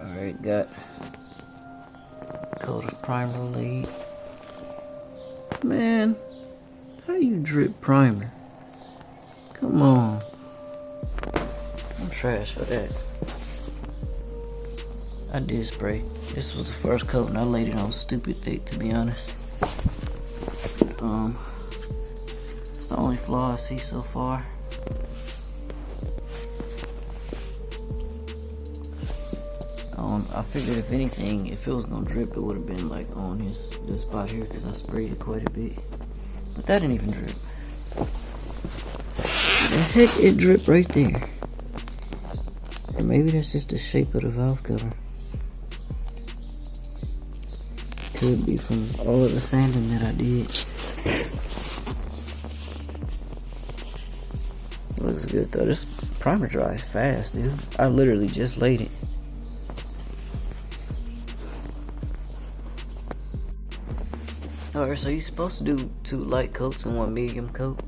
Alright, got coat of primer laid. Man, how you drip primer? Come on. I'm trash for that. I did spray. This was the first coat and I laid it on stupid thick, to be honest. It's the only flaw I see so far. I figured if anything, if it was gonna drip, it would have been like on this spot here because I sprayed it quite a bit. But that didn't even drip. The heck, it dripped right there. And maybe that's just the shape of the valve cover. Could be from all of the sanding that I did. Looks good though. This primer dries fast, dude. I literally just laid it. Alright, so you're supposed to do 2 light coats and 1 medium coat.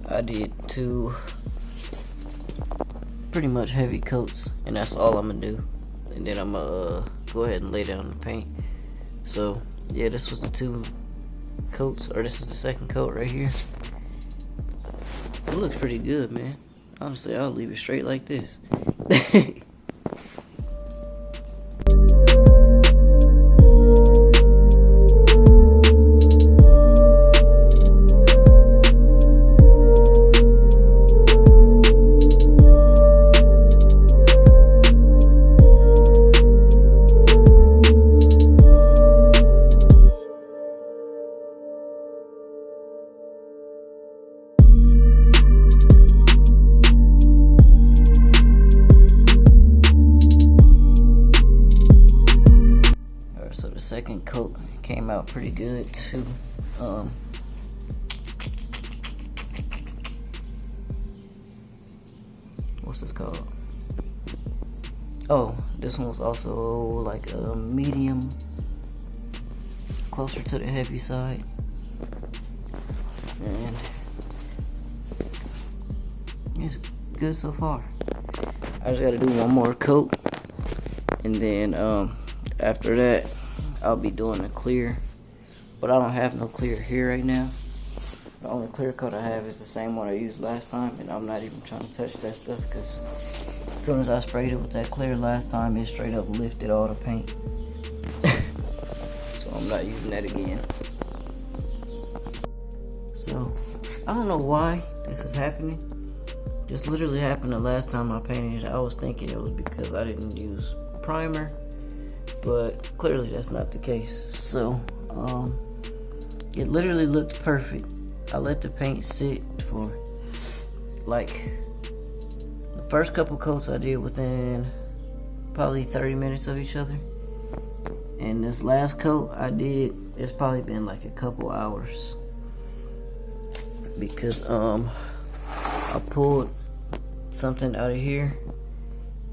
I did 2 pretty much heavy coats, and that's all I'm gonna do. And then I'm gonna go ahead and lay down the paint. So yeah, this was the 2 coats, or this is the second coat right here. It looks pretty good, man. Honestly, I'll leave it straight like this. So the second coat came out pretty good too. What's this called? Oh, this one was also like a medium, closer to the heavy side. And it's good so far. I just gotta do 1 more coat, and then after that I'll be doing a clear, but I don't have no clear here right now. The only clear coat I have is the same one I used last time, and I'm not even trying to touch that stuff because as soon as I sprayed it with that clear last time, it straight up lifted all the paint. So I'm not using that again. So I don't know why this is happening. This literally happened the last time I painted it. I was thinking it was because I didn't use primer, but clearly that's not the case. So it literally looked perfect. I let the paint sit for like the first couple coats I did within probably 30 minutes of each other, and this last coat I did, it's probably been like a couple hours because I pulled something out of here,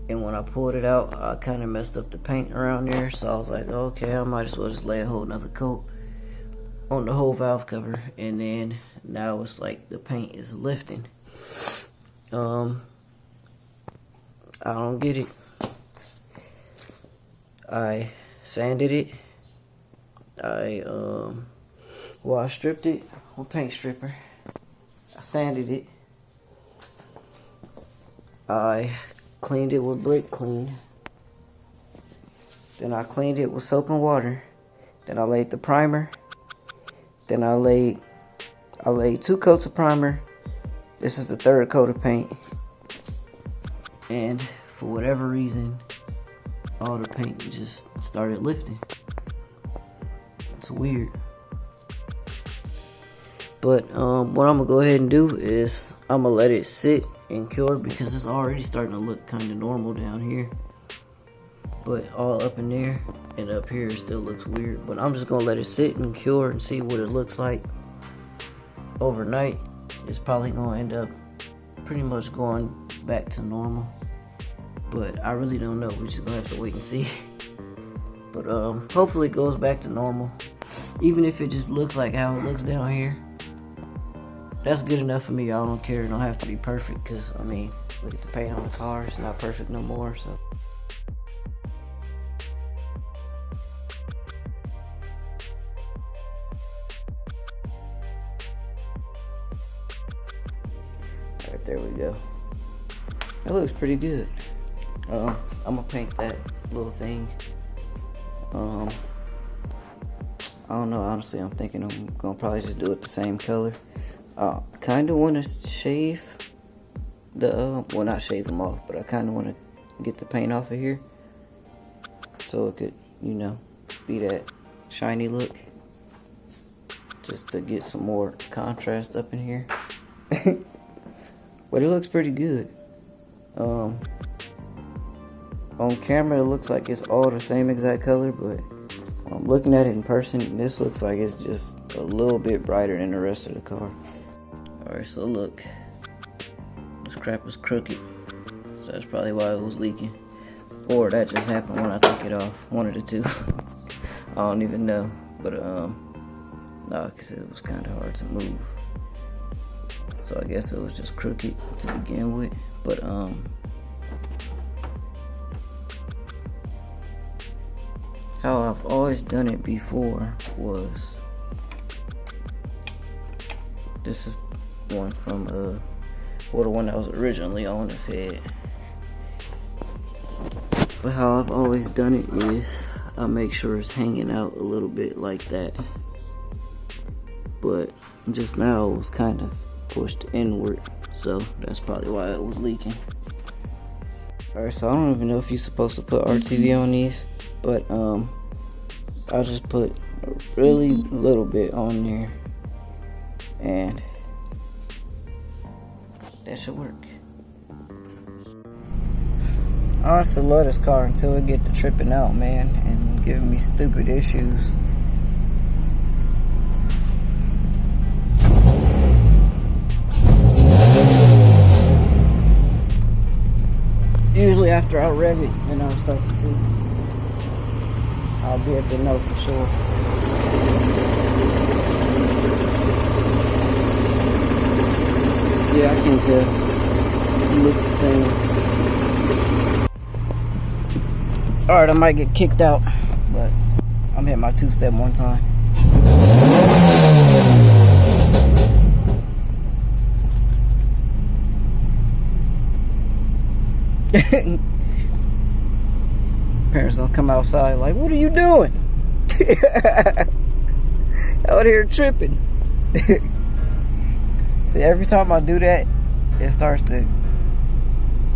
and when I pulled it out, I kind of messed up the paint around there. So I was like, okay, I might as well just lay a whole nother coat on the whole valve cover. And then now it's like the paint is lifting. I don't get it. I sanded it. I stripped it with paint stripper. I sanded it. I cleaned it with brake clean. Then I cleaned it with soap and water. Then I laid the primer. Then I laid 2 coats of primer. This is the 3rd coat of paint. And for whatever reason, all the paint just started lifting. It's weird. But what I'm gonna go ahead and do is I'm gonna let it sit and cure because it's already starting to look kind of normal down here. But all up in there and up here it still looks weird. But I'm just gonna let it sit and cure and see what it looks like overnight. It's probably gonna end up pretty much going back to normal. But I really don't know. We're just gonna have to wait and see. But hopefully it goes back to normal. Even if it just looks like how it looks down here, that's good enough for me. I don't care. It don't have to be perfect because, I mean, look at the paint on the car. It's not perfect no more. So There we go. That looks pretty good. I'm gonna paint that little thing. I don't know, honestly. I'm thinking I'm gonna probably just do it the same color. Kind of want to shave the well, not shave them off, but I kind of want to get the paint off of here so it could, you know, be that shiny look, just to get some more contrast up in here. But it looks pretty good. On camera it looks like it's all the same exact color, but looking at it in person, this looks like it's just a little bit brighter than the rest of the car. Alright, so look, this crap is crooked, so that's probably why it was leaking, or that just happened when I took it off. One of the two. I don't even know, but no, because it was kind of hard to move, so I guess it was just crooked to begin with. But how I've always done it before was, this is one from well, the one that was originally on his head. But how I've always done it is I make sure it's hanging out a little bit like that, but just now it was kind of pushed inward, so that's probably why it was leaking. Alright, so I don't even know if you're supposed to put RTV on these, but I'll just put a really little bit on there, and that should work. I honestly love this car until it get to tripping out, man, and giving me stupid issues. Usually after I rev it, then I'll start to see. I'll be able to know for sure. Yeah, I can tell. It looks the same. Alright, I might get kicked out, but I'm hitting my two-step one time. Parents gonna come outside like, what are you doing? Out here tripping. See, every time I do that, it starts to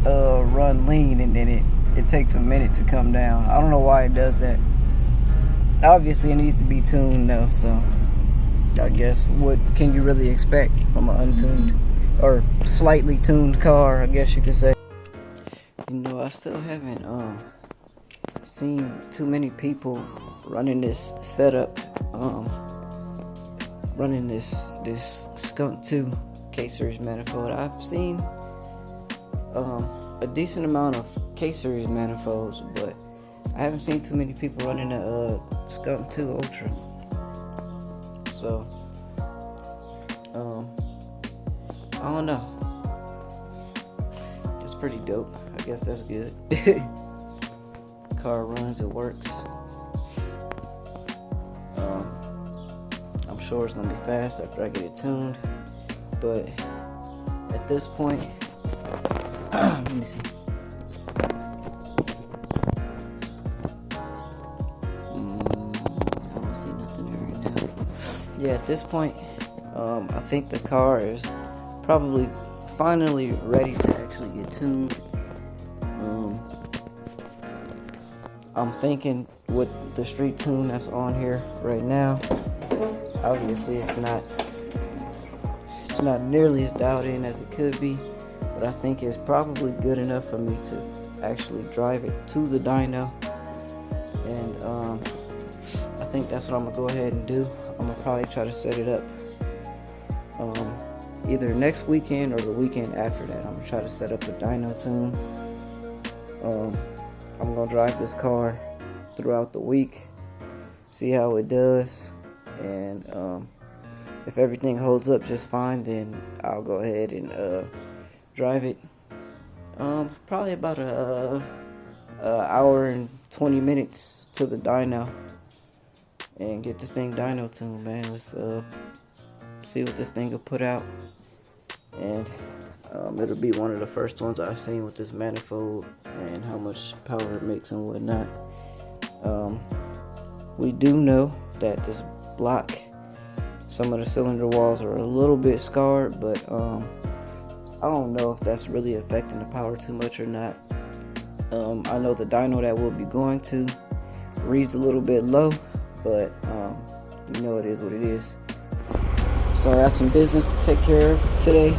run lean, and then it takes a minute to come down. I don't know why it does that. Obviously it needs to be tuned though, so I guess what can you really expect from an untuned or slightly tuned car, I guess you could say. You know, I still haven't seen too many people running this setup, running this Skunk 2 K-Series manifold. I've seen a decent amount of K-Series manifolds, but I haven't seen too many people running a Skunk 2 Ultra. So I don't know. It's pretty dope. I guess that's good. Car runs, it works. I'm sure it's gonna be fast after I get it tuned, but at this point, let me see. I don't see nothing there right now. Yeah, at this point, I think the car is probably finally ready to actually get tuned. I'm thinking with the street tune that's on here right now, obviously it's not nearly as dialed in as it could be, but I think it's probably good enough for me to actually drive it to the dyno. And I think that's what I'm gonna go ahead and do. I'm gonna probably try to set it up either next weekend or the weekend after that. I'm gonna try to set up a dyno tune. I'm gonna drive this car throughout the week, see how it does, and if everything holds up just fine, then I'll go ahead and drive it probably about a hour and 20 minutes to the dyno and get this thing dyno tuned, man. Let's see what this thing will put out, and It'll be one of the first ones I've seen with this manifold and how much power it makes and whatnot. We do know that this block, some of the cylinder walls are a little bit scarred, but I don't know if that's really affecting the power too much or not. I know the dyno that we'll be going to reads a little bit low, but you know, it is what it is. So I got some business to take care of today.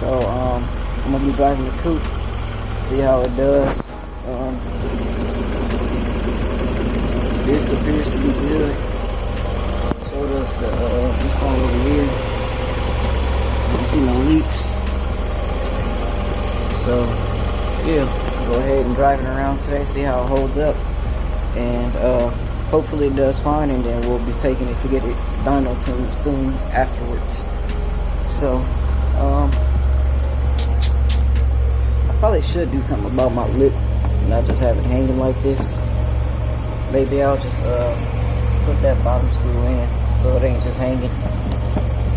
So I'm gonna be driving the coupe, see how it does. This appears to be good. So does the this one over here. You can see no leaks. So yeah, go ahead and drive it around today, see how it holds up, and hopefully it does fine, and then we'll be taking it to get it dyno tuned soon afterwards. So I probably should do something about my lip, not just have it hanging like this. Maybe I'll just put that bottom screw in so it ain't just hanging.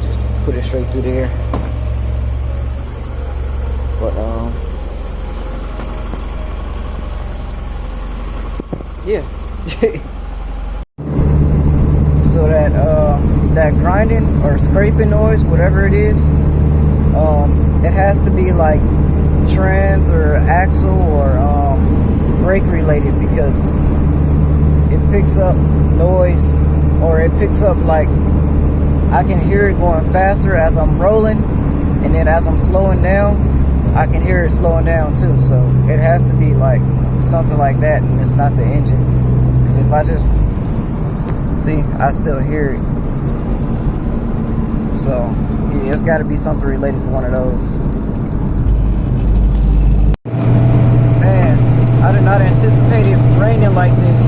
Just put it straight through there. But yeah. So that grinding or scraping noise, whatever it is, it has to be like trans or axle or brake related, because it picks up noise, or it picks up, like, I can hear it going faster as I'm rolling, and then as I'm slowing down, I can hear it slowing down too. So it has to be like something like that, and it's not the engine. Because if I just see, I still hear it. So yeah, it's got to be something related to one of those. Man, I did not anticipate it raining like this.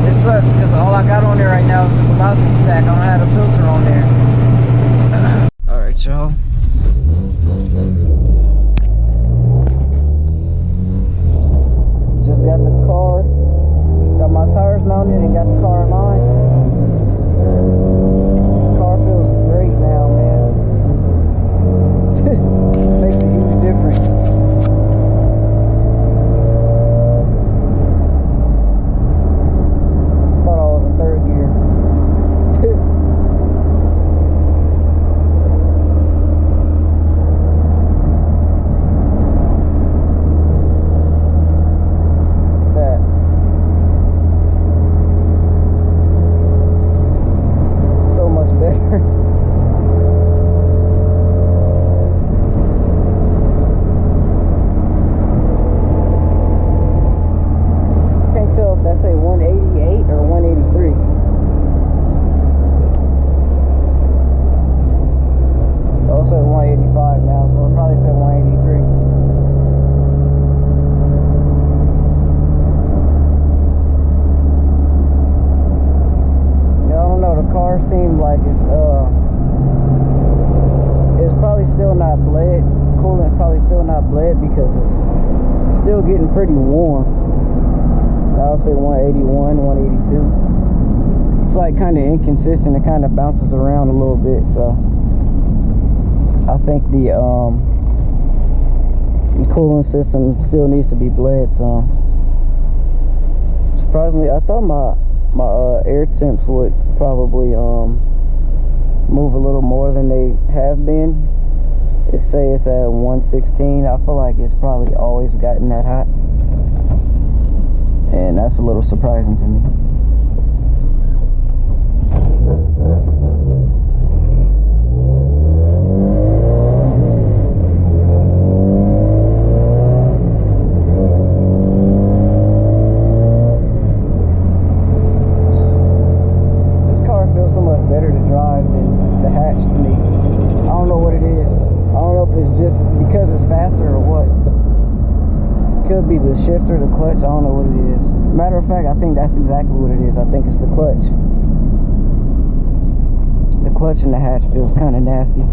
It sucks because all I got on there right now is the velocity stack. I don't have a filter on there. Alright, y'all. Just got the car. Got my tires mounted and got the car in line. The car feels great now, man. Makes a huge difference. Seemed like it's probably still not bled. Coolant probably still not bled because it's still getting pretty warm. I would say 181, 182. It's like kind of inconsistent. It kind of bounces around a little bit. So I think the cooling system still needs to be bled some. Surprisingly, I thought my air temps would probably move a little more than they have been. It say it's at 116. I feel like it's probably always gotten that hot, and that's a little surprising to me. Could be the shifter, the clutch, I don't know what it is. Matter of fact, I think that's exactly what it is. I think it's the clutch. The clutch in the hatch feels kind of nasty.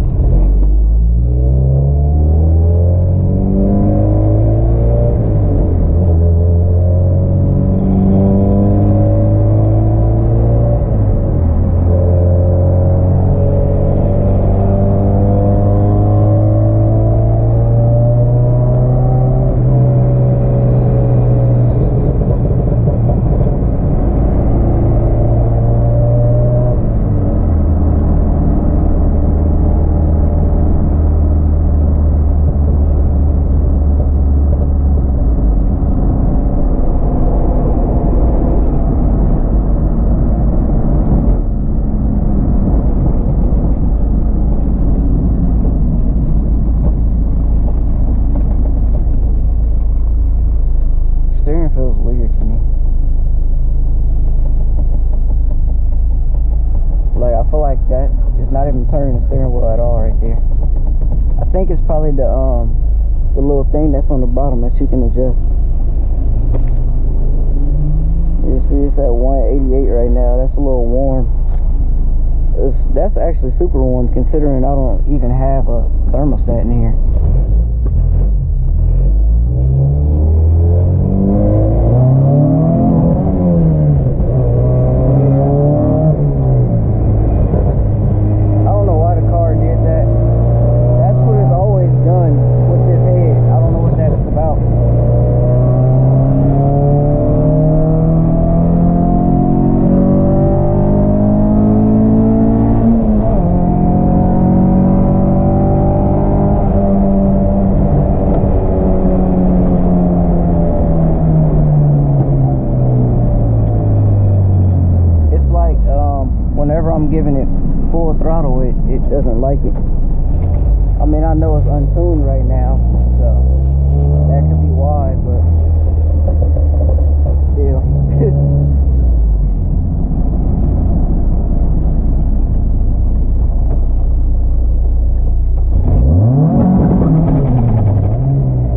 weird to me. Like, I feel like that is not even turning the steering wheel at all right there. I think it's probably the little thing that's on the bottom that you can adjust. You see it's at 188 right now. That's a little warm. That's actually super warm considering I don't even have a thermostat in here. I'm giving it full throttle, it doesn't like it. I mean, I know it's untuned right now, so that could be why, but still.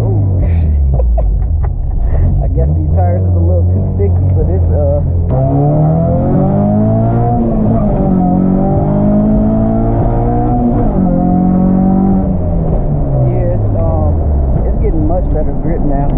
Oh. I guess these tires is a little too sticky for this much better grip now.